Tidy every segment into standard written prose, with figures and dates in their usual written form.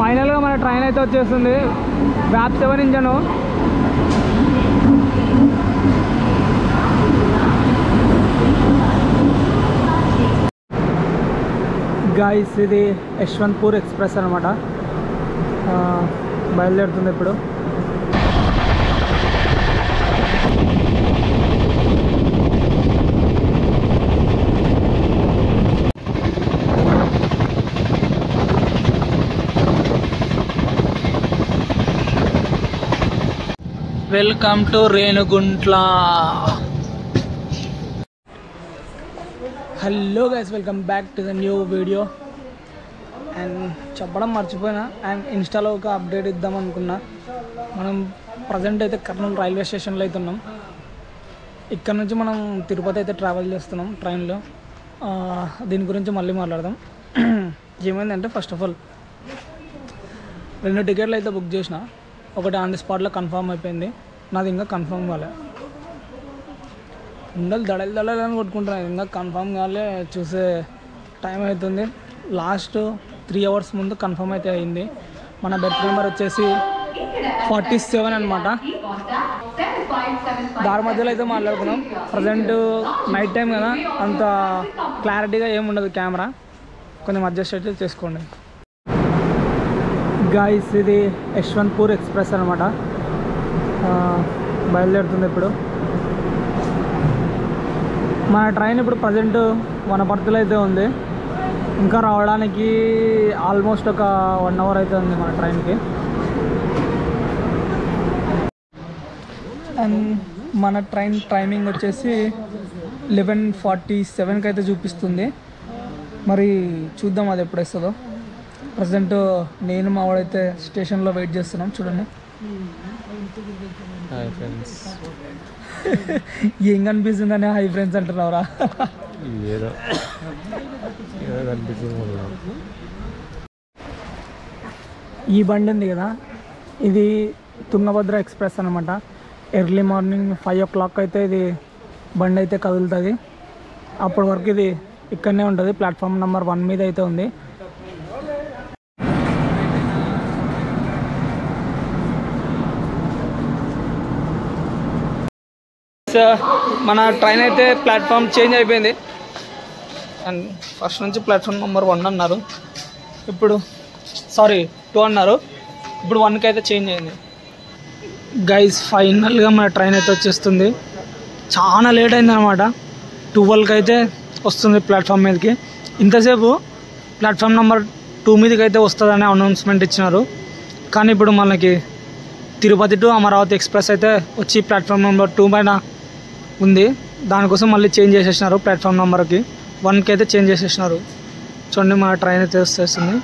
ఫైనల్గా మన ట్రైన్ అయితే వచ్చేస్తుంది. వ్యాప్ 7 ఇంజను. గైస్ ఇది యశ్వంత్పూర్ ఎక్స్ప్రెస్ అనమాట. బయలుదేరుతుంది ఇప్పుడు. Welcome to Renuguntla. Hello guys, welcome back to the new video. And చెప్పడం మర్చిపోయినా, అండ్ ఇన్స్టాలో ఒక అప్డేట్ ఇద్దాం అనుకున్నా. మనం ప్రజెంట్ అయితే కర్నూలు రైల్వే స్టేషన్లో అయితే ఉన్నాం. ఇక్కడ నుంచి మనం తిరుపతి అయితే ట్రావెల్ చేస్తున్నాం ట్రైన్లో. దీని గురించి మళ్ళీ మాట్లాడదాం. ఏమైందంటే, ఫస్ట్ ఆఫ్ ఆల్ 2 టికెట్లు అయితే బుక్ చేసిన. ఒకటి ఆన్ ది స్పాట్లో కన్ఫర్మ్ అయిపోయింది, నాది ఇంకా కన్ఫర్మ్ కాలే. ఉండలు దడలని కొట్టుకుంటున్నాను, ఇంకా కన్ఫర్మ్ కాలే. చూసే టైం అవుతుంది. లాస్ట్ 3 అవర్స్ ముందు కన్ఫర్మ్ అయితే అయింది. మన బెర్త్ నెంబర్ వచ్చేసి 47 అనమాట. దారి మధ్యలో అయితే మాట్లాడుకున్నాం. ప్రజెంట్ నైట్ టైం కదా, అంత క్లారిటీగా ఏముండదు కెమెరా, కొంచెం అడ్జస్ట్ అయితే చేసుకోండి. గైస్ ఇది యశ్వంత్పూర్ ఎక్స్ప్రెస్ అనమాట. బయలుదేరుతుంది ఇప్పుడు. మన ట్రైన్ ఇప్పుడు ప్రజెంట్ వనపర్తిలో అయితే ఉంది. ఇంకా రావడానికి ఆల్మోస్ట్ ఒక 1 అవర్ అయితే ఉంది మన ట్రైన్కి. అండ్ మన ట్రైన్ టైమింగ్ వచ్చేసి 11:47కి అయితే చూపిస్తుంది. మరి చూద్దాం అది ఎప్పుడు వస్తుందో. ప్రజెంట్ నేను మా వాడైతే స్టేషన్లో వెయిట్ చేస్తున్నాం. చూడండి. Hi friends. ఏం కనిపిస్తుందని హై ఫ్రెండ్స్ అంటున్నావురా? ఏదో కనిపిస్తుంది. ఈ బండి ఉంది కదా, ఇది తుంగభద్ర ఎక్స్ప్రెస్ అనమాట. ఎర్లీ మార్నింగ్ 5 o'clock అయితే ఇది బండి అయితే కదులుతుంది. అప్పటి వరకు ఇది ఇక్కడనే ఉంటుంది. ప్లాట్ఫామ్ నెంబర్ 1 మీద అయితే ఉంది. మన ట్రైన్ అయితే ప్లాట్ఫామ్ చేంజ్ అయిపోయింది. అండ్ ఫస్ట్ నుంచి ప్లాట్ఫామ్ నెంబర్ 1 అన్నారు, ఇప్పుడు 2 అన్నారు. ఇప్పుడు 1కి అయితే చేంజ్ అయింది. గైస్ ఫైనల్గా మన ట్రైన్ అయితే వచ్చేస్తుంది. చాలా లేట్ అయింది అనమాట. 12కి అయితే వస్తుంది ప్లాట్ఫామ్ మీదకి. ఇంతసేపు ప్లాట్ఫామ్ నెంబర్ 2 మీదకి అయితే వస్తుందని అనౌన్స్మెంట్ ఇచ్చినారు. కానీ ఇప్పుడు మనకి తిరుపతి టు అమరావతి ఎక్స్ప్రెస్ అయితే వచ్చి ప్లాట్ఫామ్ నెంబర్ 2 పైన ఉంది. దానికోసం మళ్ళీ చేంజ్ చేసేసినారు. ప్లాట్ఫామ్ నెంబర్కి 1కి అయితే చేంజ్ చేసేసినారు. చూడండి, మన ట్రైన్ అయితే వచ్చేస్తుంది.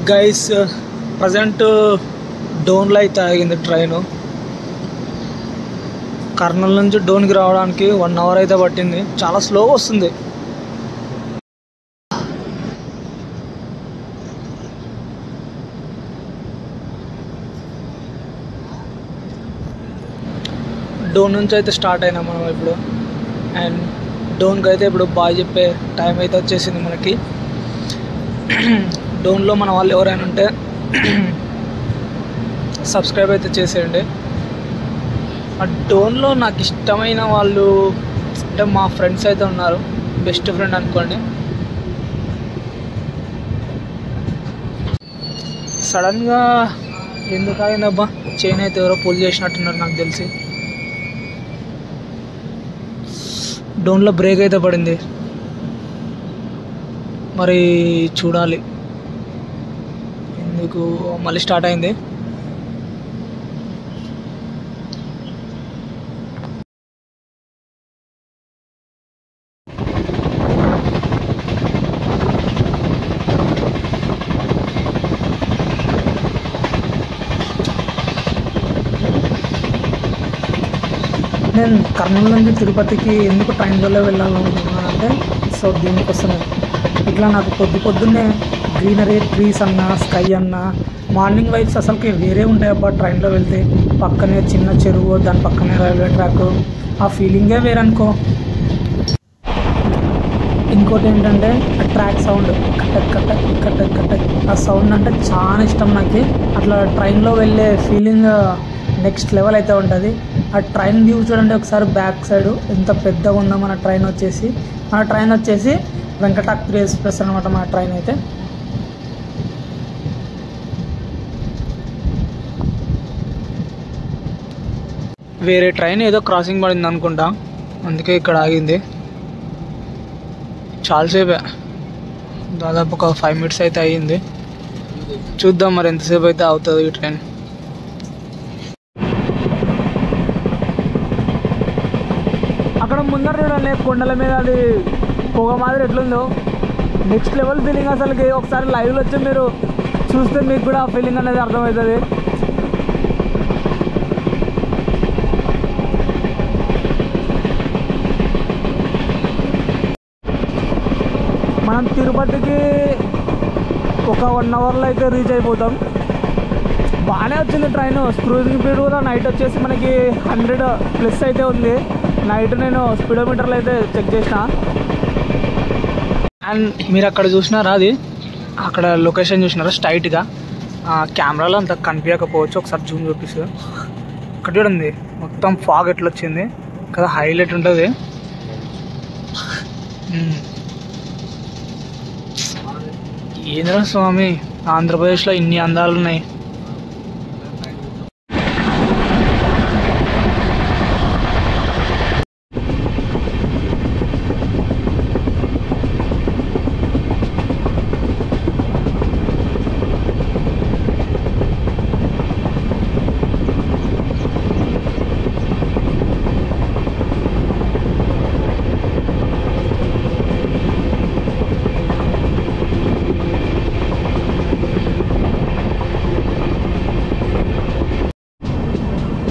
గైస్ ప్రజెంట్ డోన్లో అయితే ఆగింది ట్రైను. కర్నూలు నుంచి డోన్కి రావడానికి 1 అవర్ అయితే పట్టింది. చాలా స్లోగా వస్తుంది. డోన్ నుంచి అయితే స్టార్ట్ అయినాం మనం ఇప్పుడు. అండ్ డోన్కి అయితే ఇప్పుడు బాయ్ చెప్పే టైం అయితే వచ్చేసింది మనకి. డోన్లో మన వాళ్ళు ఎవరైనా ఉంటే సబ్స్క్రైబ్ అయితే చేసేయండి. ఆ డోన్లో నాకు ఇష్టమైన వాళ్ళు అంటే మా ఫ్రెండ్స్ అయితే ఉన్నారు. బెస్ట్ ఫ్రెండ్ అనుకోండి. సడన్గా ఎందుకు ఆగిందబ్బా, చైన్ అయితే ఎవరో పుల్ చేసినట్టున్నారు నాకు తెలిసి. డోన్లో బ్రేక్ అయితే పడింది, మరి చూడాలి ఎందుకు మళ్ళీ స్టార్ట్ అయింది. నేను కర్నూలు నుంచి తిరుపతికి ఎందుకు ట్రైన్లో వెళ్ళాలనుకుంటున్నానంటే సో దీనికోసమే. ఇట్లా నాకు పొద్దున్నే గ్రీనరీ, ట్రీస్ అన్న, స్కై అన్న, మార్నింగ్ వైబ్స్ అసలుకి వేరే ఉంటాయి అబ్బా. ట్రైన్లో వెళ్తే పక్కనే చిన్న చెరువు, దాని పక్కనే రైల్వే ట్రాక్, ఆ ఫీలింగే వేరనుకో. ఇంకోటి ఏంటంటే ఆ ట్రాక్ సౌండ్, కటక్ కటక్ కటక్ కటక్, ఆ సౌండ్ అంటే చాలా ఇష్టం నాకు. అట్లా ట్రైన్లో వెళ్ళే ఫీలింగ్ నెక్స్ట్ లెవెల్ అయితే ఉంటుంది. ఆ ట్రైన్ వ్యూ చూడండి ఒకసారి, బ్యాక్ సైడ్ ఎంత పెద్దగా ఉందో మన ట్రైన్ వచ్చేసి వెంకటాద్రి ఎక్స్ప్రెస్ అనమాట మన ట్రైన్ అయితే. వేరే ట్రైన్ ఏదో క్రాసింగ్ పడింది అనుకుంటా, అందుకే ఇక్కడ ఆగింది. చాలాసేపే, దాదాపు ఒక 5 minutes అయితే అయ్యింది. చూద్దాం మరి ఎంతసేపు అయితే అవుతుంది ఈ ట్రైన్. అక్కడ ముందర చూడండి కొండల మీద అది పొగ మాదిరి ఎట్లుందో, నెక్స్ట్ లెవెల్ ఫీలింగ్ అసలుకి. ఒకసారి లైవ్లో వచ్చి మీరు చూస్తే మీకు కూడా ఆ ఫీలింగ్ అనేది అర్థమవుతుంది. మనం తిరుపతికి ఒక 1 hourలో అయితే రీచ్ అయిపోతాం. బాగానే వచ్చింది ట్రైన్. క్రూజింగ్ స్పీడ్ కూడా నైట్ వచ్చేసి మనకి 100+ అయితే ఉంది. నైట్ నేను స్పీడోమీటర్లు అయితే చెక్ చేసిన. అండ్ మీరు అక్కడ చూసినారా, అది అక్కడ లొకేషన్ చూసినారా స్ట్రైట్గా. కెమెరాలో అంత కనిపించకపోవచ్చు, ఒకసారి జూమ్ చూపిస్తూ. అక్కడ చూడండి మొత్తం ఫాగ్ ఎట్లా వచ్చింది కదా, హైలైట్ ఉంటుంది. ఏంద్రా స్వామి, ఆంధ్రప్రదేశ్లో ఇన్ని అందాలు ఉన్నాయి.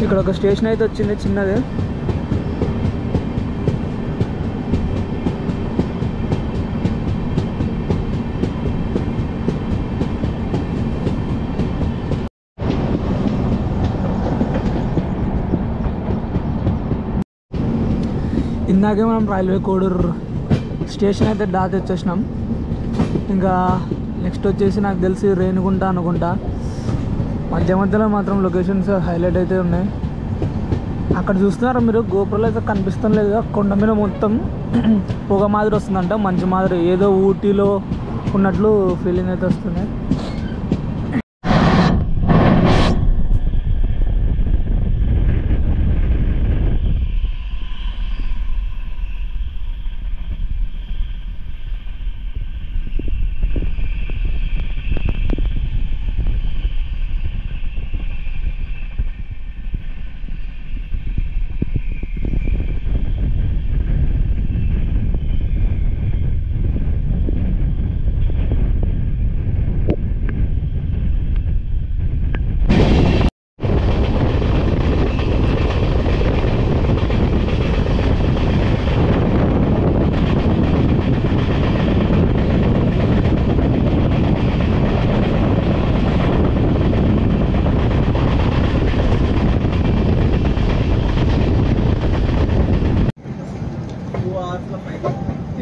ఇక్కడ ఒక స్టేషన్ అయితే వచ్చింది చిన్నది. ఇందాకే మనం రైల్వే కోడూరు స్టేషన్ అయితే దాటి వచ్చేసినాం. ఇంకా నెక్స్ట్ వచ్చేసి నాకు తెలిసి రేణిగుంట అనుకుంటా. మధ్యలో మాత్రం లొకేషన్స్ హైలైట్ అయితే ఉన్నాయి. అక్కడ చూస్తున్నారా మీరు, గోపురాలు అయితే కనిపిస్తాం లేదు, కొండ మీద మొత్తం పొగ మాదిరి వస్తుందంట, మంచి మాదిరి, ఏదో ఊటీలో ఉన్నట్లు ఫీలింగ్ అయితే వస్తుంది.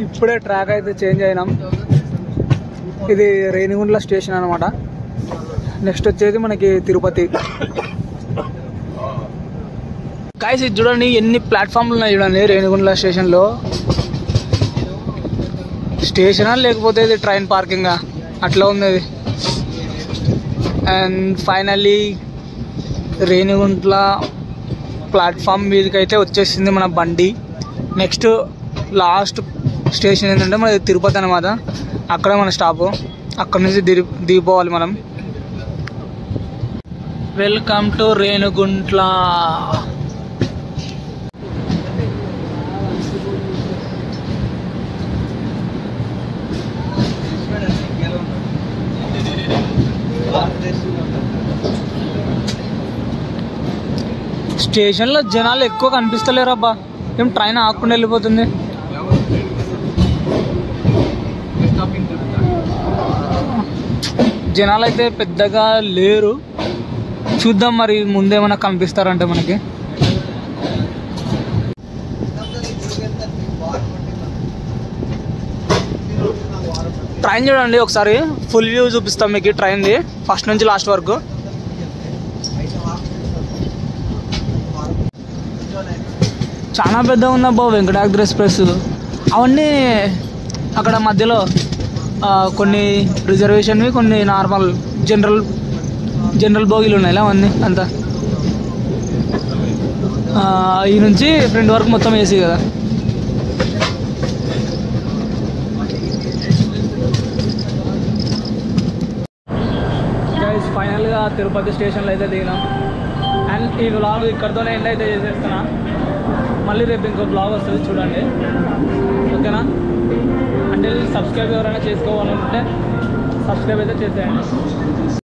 ఇప్పుడే ట్రాక్ అయితే చేంజ్ అయినాం. ఇది రేణిగుంట్ల స్టేషన్ అనమాట. నెక్స్ట్ వచ్చేది మనకి తిరుపతి. గైస్ ఇది చూడండి ఎన్ని ప్లాట్ఫామ్లు ఉన్నాయి చూడండి రేణిగుంట్ల స్టేషన్లో. స్టేషనా లేకపోతే ఇది ట్రైన్ పార్కింగా అట్లా ఉంది అది. అండ్ ఫైనల్లీ రేణిగుంట్ల ప్లాట్ఫామ్ మీదకి అయితే వచ్చేసింది మన బండి. నెక్స్ట్ లాస్ట్ స్టేషన్ ఏంటంటే మన తిరుపతి అనమాట. అక్కడ మన స్టాపు, అక్కడ నుంచి దిగిపోవాలి మనం. Welcome to Renigunta. స్టేషన్లో జనాలు ఎక్కువ కనిపిస్తలేరు అబ్బా. ఏం ట్రైన్ ఆకుండా వెళ్ళిపోతుంది. జనాలు అయితే పెద్దగా లేరు. చూద్దాం మరి ముందేమన్నా కనిపిస్తారంటే మనకి. ట్రైన్ చూడండి ఒకసారి, ఫుల్ వ్యూ చూపిస్తాం మీకు ట్రైన్ది ఫస్ట్ నుంచి లాస్ట్ వరకు. చాలా పెద్దగా ఉందబ్బా వెంకటాద్రి ఎక్స్ప్రెస్. అవన్నీ అక్కడ మధ్యలో కొన్ని రిజర్వేషన్వి, కొన్ని నార్మల్ జనరల్ బోగీలు ఉన్నాయి అవన్నీ అంతా. ఈ నుంచి ఫ్రంట్ వరకు మొత్తం ఏసీ కదా. గైస్ ఫైనల్గా తిరుపతి స్టేషన్లో అయితే దిగినాం. అండ్ ఈ వ్లాగ్ ఇక్కడితోనే ఎండ్ అయితే చేసేస్తున్నా. మళ్ళీ రేపు ఇంకో బ్లాగ్ వస్తుంది చూడండి, ఓకేనా? అంటే సబ్స్క్రైబ్ ఎవరైనా చేసుకోవాలంటే సబ్స్క్రైబ్ అయితే చేసేయండి.